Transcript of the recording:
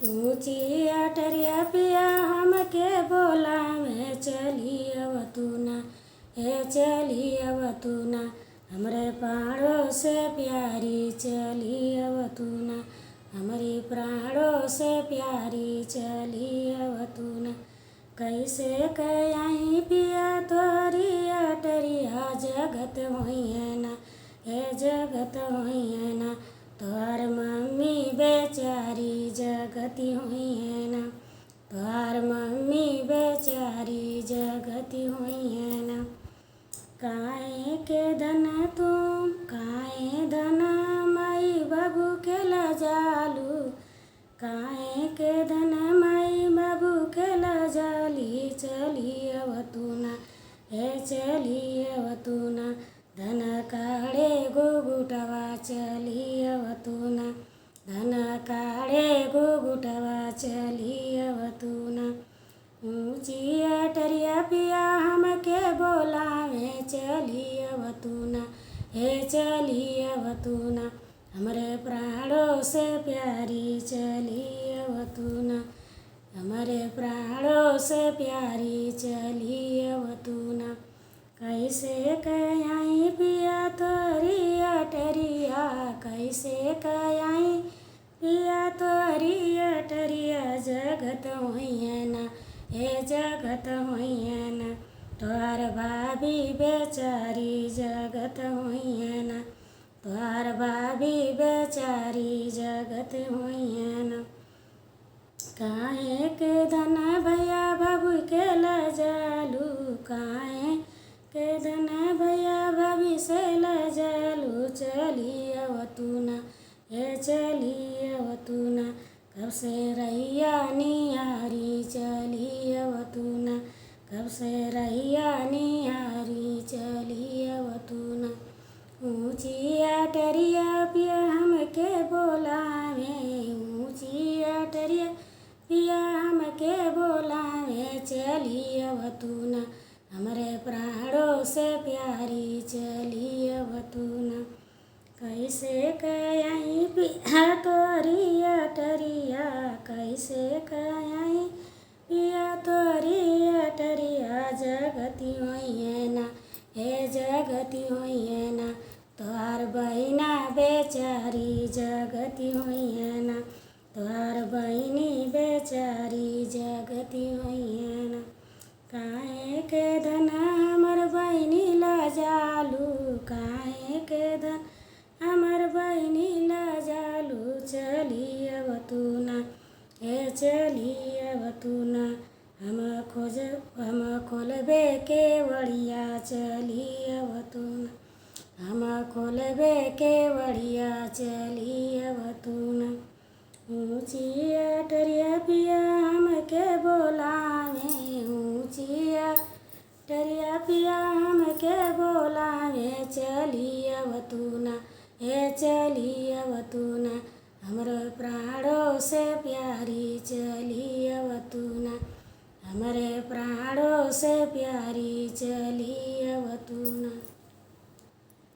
ऊँची अटरिया पिया हमके बोलावे चली अवतुना, हे चली अवतुना, हमरे प्राणों से प्यारी चली अवतुना, हमारी प्राणों से प्यारी चली अवतुना। कैसे कयाई पिया तोरी अटरिया जगत होइए ना, हे जगत होइए ना, तोहर मम्मी बेचारी जगती होइए ना, तोहर मम्मी बेचारी जगती होइए ना। काहे के धन तुम काहे धन माई बाबू के लजालू, काहे के धन माई बाबू के लजाली चली अवतुना, हे चली अवतुना, धन काढ़े गुगुटवा चली अवतुना, धन काढ़े गुगुटवा चली अवतुना। ऊँची अटरिया पिया हमके बोलावे चली अवतुना, हे चली अवतुना, हमरे प्राणों से प्यारी चली अवतुना, हमारे प्राणों से प्यारी चली अवतुना। कैसे कयाई पिया तोरी अटरिया, कैसे कयाई पिया तोरी अटरिया जगत होइए ना, हे जगत होइए ना, तोहर भाभी बेचारी जगत होइए ना, तोहर भाभी बेचारी जगत होइए ना। काहे के धन भैया बाबू के लजालू, काहे के धन भैया भाभी से लजालू चली अवतुना, हे चली अवतुना, कब से रैया निहारी चली अवतुना, कब से रैया निहारी चली अवतुना। ऊँची अटरिया पिया हमके बोलावे, ऊँची अटरिया पिया हमके बोलावे चली अवतुना, हमरे प्राणों से प्यारी चली अवतुना। कैसे कयाई पिया तोरी अटरिया, कैसे कयाई पिया तोरी अटरिया जगती होइए ना, हे जगती होइए ना, तोहार बहिना बेचारी जगती होइए ना, तोहार बहिनी बेचारी जगती होइए ना। काहे के धन हमर बहिनी लजालू, काहे के धन हमर बहिनी लजालू चली अवतुना, हे चली अवतुना, हम खोलबे केवड़िया चली अवतुना, हम खोलबे केवड़िया चली अवतुना। ऊँची अटरिया पिया हमके बोलावे, ऊँची अटरिया पिया हमके बोलावे चली अवतुना, हे चली अवतुना, हमरो प्राणों से प्यारी चली अवतुना, हमारे प्राणों से प्यारी चली अवतुना।